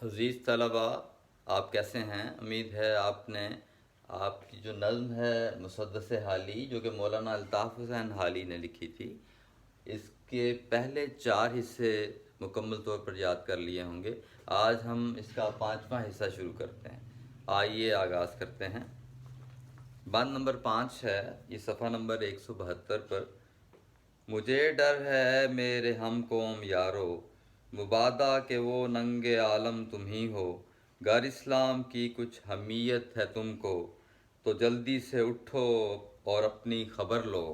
عزیز طلباء، آپ کیسے ہیں؟ امید ہے آپ کی جو نظم ہے مسدس حالی، جو کہ مولانا الطاف حسین حالی نے لکھی تھی، اس کے پہلے 4 حصے مکمل طور پر یاد کر لیے ہوں گے۔ آج ہم اس کا 5واں حصہ شروع کرتے ہیں۔ آئیے آغاز کرتے ہیں۔ بند نمبر 5 ہے، یہ صفحہ نمبر 172 پر۔ مجھے ڈر ہے میرے ہم قوم یارو، مبادا کہ وہ ننگ عالم تم ہی ہو۔ گر اسلام کی کچھ حمیت ہے تم کو، تو جلدی سے اٹھو اور اپنی خبر لو،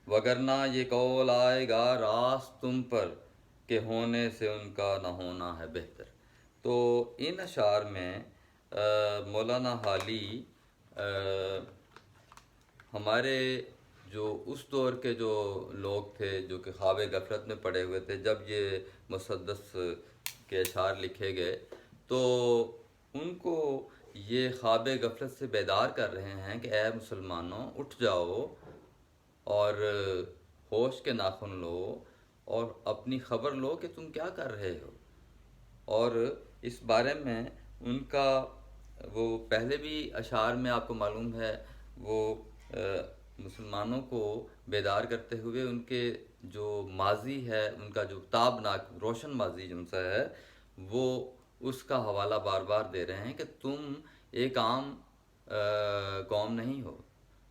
وگرنہ یہ قول آئے گا راست تم پر، کہ ہونے سے ان کا نہ ہونا ہے بہتر۔ تو ان اشعار میں مولانا حالی ہمارے جو اس دور کے جو لوگ تھے جو کہ خواب غفلت میں پڑے ہوئے تھے، جب یہ مسدس کے اشعار لکھے گئے تو ان کو یہ خواب غفلت سے بیدار کر رہے ہیں کہ اے مسلمانوں، اٹھ جاؤ اور ہوش کے ناخن لو اور اپنی خبر لو کہ تم کیا کر رہے ہو۔ اور اس بارے میں ان کا وہ پہلے بھی اشعار میں آپ کو معلوم ہے، وہ مسلمانوں کو بیدار کرتے ہوئے ان کے جو ماضی ہے، ان کا جو تابناک روشن ماضی جن سے ہے، وہ اس کا حوالہ بار بار دے رہے ہیں کہ تم ایک عام قوم نہیں ہو،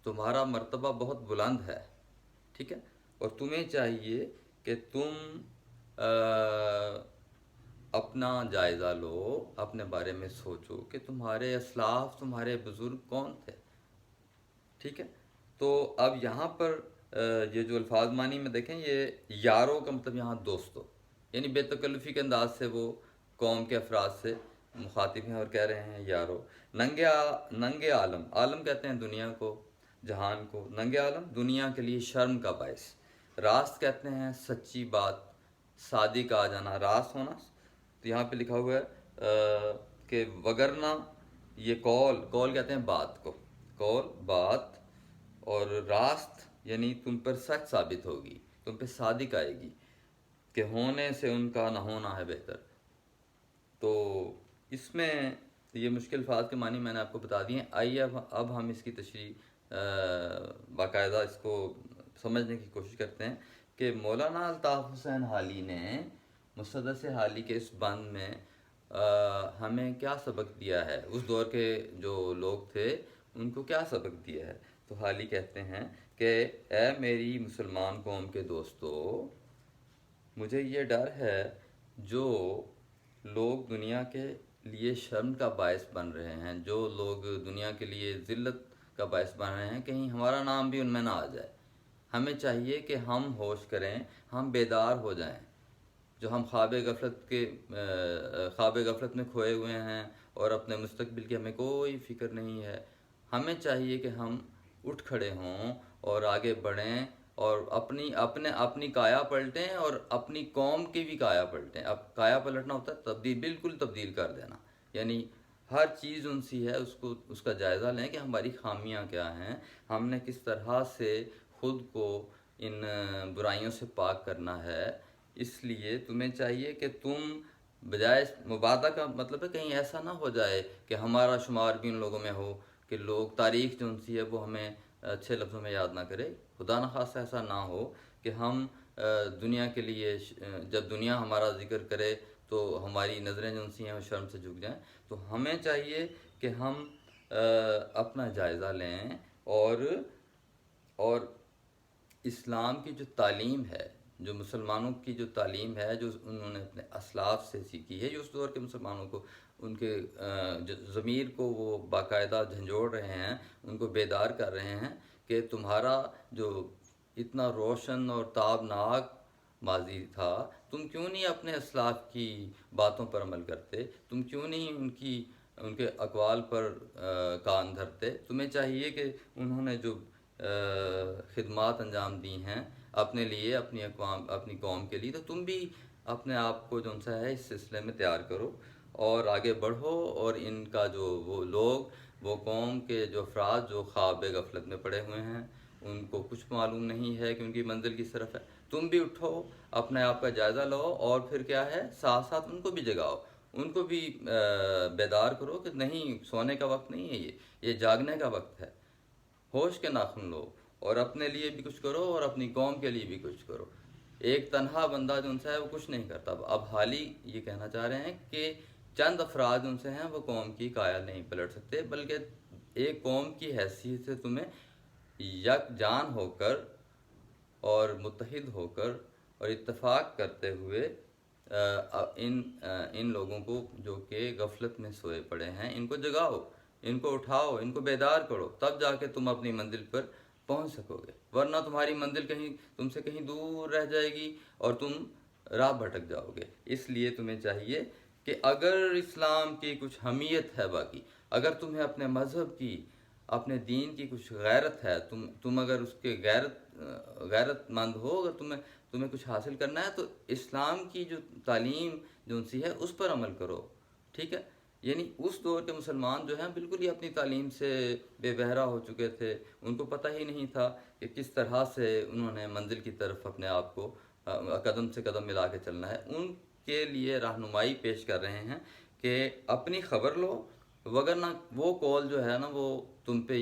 تمہارا مرتبہ بہت بلند ہے، ٹھیک ہے، اور تمہیں چاہیے کہ تم اپنا جائزہ لو، اپنے بارے میں سوچو کہ تمہارے اسلاف، تمہارے بزرگ کون تھے، ٹھیک ہے۔ تو اب یہاں پر یہ جو الفاظ معنی میں دیکھیں، یہ یاروں کا مطلب یہاں دوستو، یعنی بے تکلفی کے انداز سے وہ قوم کے افراد سے مخاطب ہیں اور کہہ رہے ہیں یارو۔ ننگ عالم، عالم کہتے ہیں دنیا کو، جہان کو، ننگ عالم دنیا کے لیے شرم کا باعث۔ راست کہتے ہیں سچی بات، صادق آ جانا، راست ہونا۔ تو یہاں پہ لکھا ہوا ہے کہ وگرنہ یہ قول کہتے ہیں بات کو، قول بات، اور راست یعنی تم پر سچ ثابت ہوگی، تم پہ صادق آئے گی، کہ ہونے سے ان کا نہ ہونا ہے بہتر۔ تو اس میں یہ مشکل الفاظ کے معنی میں نے آپ کو بتا دیے ہیں۔ آئیے اب ہم اس کی تشریح باقاعدہ اس کو سمجھنے کی کوشش کرتے ہیں کہ مولانا الطاف حسین حالی نے مسدس حالی کے اس بند میں ہمیں کیا سبق دیا ہے، اس دور کے جو لوگ تھے ان کو کیا سبق دیا ہے۔ تو حالی کہتے ہیں کہ اے میری مسلمان قوم کے دوستو، مجھے یہ ڈر ہے جو لوگ دنیا کے لیے شرم کا باعث بن رہے ہیں، جو لوگ دنیا کے لیے ذلت کا باعث بن رہے ہیں، کہیں ہمارا نام بھی ان میں نہ آ جائے۔ ہمیں چاہیے کہ ہم ہوش کریں، ہم بیدار ہو جائیں، جو ہم خواب غفلت میں کھوئے ہوئے ہیں اور اپنے مستقبل کی ہمیں کوئی فکر نہیں ہے۔ ہمیں چاہیے کہ ہم اٹھ کھڑے ہوں اور آگے بڑھیں اور اپنی کایا پلٹیں اور اپنی قوم کی بھی کایا پلٹیں۔ اب کایا پلٹنا ہوتا ہے بالکل تبدیل کر دینا، یعنی ہر چیز ان سی ہے، اس کا جائزہ لیں کہ ہماری خامیاں کیا ہیں، ہم نے کس طرح سے خود کو ان برائیوں سے پاک کرنا ہے۔ اس لیے تمہیں چاہیے کہ تم بجائے مبادہ کا مطلب ہے کہیں ایسا نہ ہو جائے کہ ہمارا شمار بھی ان لوگوں میں ہو کہ لوگ تاریخ جو ان سی ہے وہ ہمیں اچھے لفظوں میں یاد نہ کرے۔ خدا نخواستہ ایسا نہ ہو کہ ہم دنیا کے لیے جب دنیا ہمارا ذکر کرے تو ہماری نظریں جو ان سی ہیں وہ شرم سے جھک جائیں۔ تو ہمیں چاہیے کہ ہم اپنا جائزہ لیں اور اسلام کی جو تعلیم ہے، جو مسلمانوں کی جو تعلیم ہے، جو انہوں نے اپنے اسلاف سے سیکھی ہے، جو اس دور کے مسلمانوں کو ان کے ضمیر کو وہ باقاعدہ جھنجھوڑ رہے ہیں، ان کو بیدار کر رہے ہیں کہ تمہارا جو اتنا روشن اور تابناک ماضی تھا، تم کیوں نہیں اپنے اسلاف کی باتوں پر عمل کرتے، تم کیوں نہیں ان کے اقوال پر کان دھرتے۔ تمہیں چاہیے کہ انہوں نے جو خدمات انجام دی ہیں اپنے لیے، اپنی قوم کے لیے، تو تم بھی اپنے آپ کو جو ان سے ہے اس سلسلے میں تیار کرو اور آگے بڑھو، اور ان کا جو وہ لوگ، وہ قوم کے جو افراد جو خواب غفلت میں پڑے ہوئے ہیں، ان کو کچھ معلوم نہیں ہے کہ ان کی منزل کس طرف ہے، تم بھی اٹھو، اپنے آپ کا جائزہ لو، اور پھر کیا ہے، ساتھ ساتھ ان کو بھی جگاؤ، ان کو بھی بیدار کرو کہ نہیں، سونے کا وقت نہیں ہے، یہ جاگنے کا وقت ہے، ہوش کے ناخن لو، اور اپنے لیے بھی کچھ کرو اور اپنی قوم کے لیے بھی کچھ کرو۔ ایک تنہا بندہ جو ان سے ہے وہ کچھ نہیں کرتا۔ اب حال ہی یہ کہنا چاہ رہے ہیں کہ چند افراد ان سے ہیں، وہ قوم کی کایا نہیں پلٹ سکتے، بلکہ ایک قوم کی حیثیت سے تمہیں یک جان ہو کر اور متحد ہو کر اور اتفاق کرتے ہوئے ان لوگوں کو جو کہ غفلت میں سوئے پڑے ہیں، ان کو جگاؤ، ان کو اٹھاؤ، ان کو بیدار کرو، تب جا کے تم اپنی منزل پر پہنچ سکو گے، ورنہ تمہاری منزل تم سے کہیں دور رہ جائے گی اور تم راہ بھٹک جاؤ گے۔ اس لیے تمہیں چاہیے کہ اگر اسلام کی کچھ حمیت ہے، باقی اگر تمہیں اپنے مذہب کی، اپنے دین کی کچھ غیرت ہے، تم اگر اس کے غیرت مند ہو، اگر تمہیں کچھ حاصل کرنا ہے، تو اسلام کی جو تعلیم جو ان سی ہے اس پر عمل کرو، ٹھیک ہے؟ یعنی اس دور کے مسلمان جو ہیں بالکل ہی اپنی تعلیم سے بے بہرا ہو چکے تھے، ان کو پتہ ہی نہیں تھا کہ کس طرح سے انہوں نے منزل کی طرف اپنے آپ کو قدم سے قدم ملا کے چلنا ہے۔ ان کے لیے رہنمائی پیش کر رہے ہیں کہ اپنی خبر لو، وگرنہ وہ کال جو ہے نا وہ تم پہ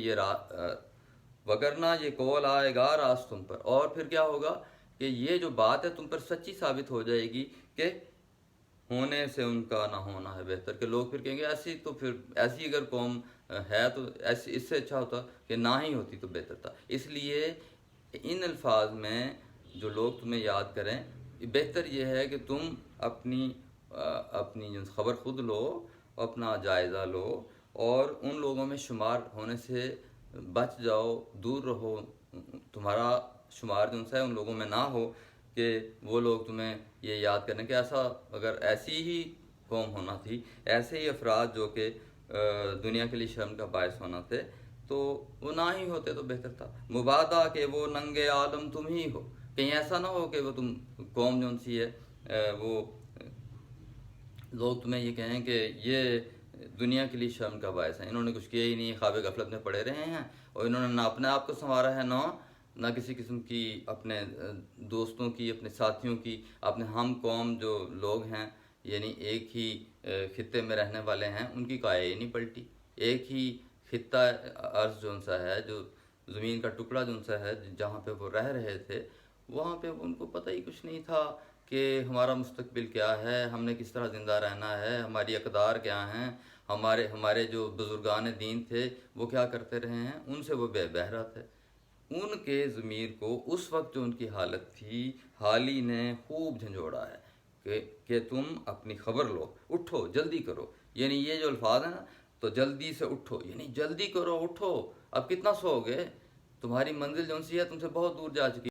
وگرنہ یہ کال آئے گا راست تم پر، اور پھر کیا ہوگا کہ یہ جو بات ہے تم پر سچی ثابت ہو جائے گی کہ ہونے سے ان کا نہ ہونا ہے بہتر، کہ لوگ پھر کہیں گے ایسی اگر قوم ہے تو اس سے اچھا ہوتا کہ نہ ہی ہوتی تو بہتر تھا۔ اس لیے ان الفاظ میں جو لوگ تمہیں یاد کریں، بہتر یہ ہے کہ تم اپنی خبر خود لو، اپنا جائزہ لو، اور ان لوگوں میں شمار ہونے سے بچ جاؤ، دور رہو، تمہارا شمار جو ہے ان لوگوں میں نہ ہو کہ وہ لوگ تمہیں یہ یاد کریں کہ اگر ایسی ہی قوم ہونا تھی، ایسے ہی افراد جو کہ دنیا کے لیے شرم کا باعث ہونا تھے، تو وہ نہ ہی ہوتے تو بہتر تھا۔ مبادا کہ وہ ننگے عالم تم ہی ہو، کہیں ایسا نہ ہو کہ وہ تم قوم جو سی ہے وہ لوگ تمہیں یہ کہیں کہ یہ دنیا کے لیے شرم کا باعث ہے، انہوں نے کچھ کیا ہی نہیں، خواب غفلت میں پڑے رہے ہیں، اور انہوں نے نہ اپنے آپ کو سنوارا ہے، نہ کسی قسم کی اپنے دوستوں کی، اپنے ساتھیوں کی، اپنے ہم قوم جو لوگ ہیں، یعنی ایک ہی خطے میں رہنے والے ہیں، ان کی کایا ہی نہیں پلٹی۔ ایک ہی خطہ ارض جو سا ہے، جو زمین کا ٹکڑا جو سا ہے جہاں پہ وہ رہ رہے تھے، وہاں پہ ان کو پتہ ہی کچھ نہیں تھا کہ ہمارا مستقبل کیا ہے، ہم نے کس طرح زندہ رہنا ہے، ہماری اقدار کیا ہیں، ہمارے جو بزرگان دین تھے وہ کیا کرتے رہے ہیں، ان سے وہ بے بہرا تھے۔ ان کے ضمیر کو اس وقت جو ان کی حالت تھی، حال ہی نے خوب جھنجھوڑا ہے کہ تم اپنی خبر لو، اٹھو، جلدی کرو۔ یعنی یہ جو الفاظ ہیں نا، تو جلدی سے اٹھو، یعنی جلدی کرو، اٹھو، اب کتنا سو گے، تمہاری منزل جو سی ہے تم سے بہت دور جا چکی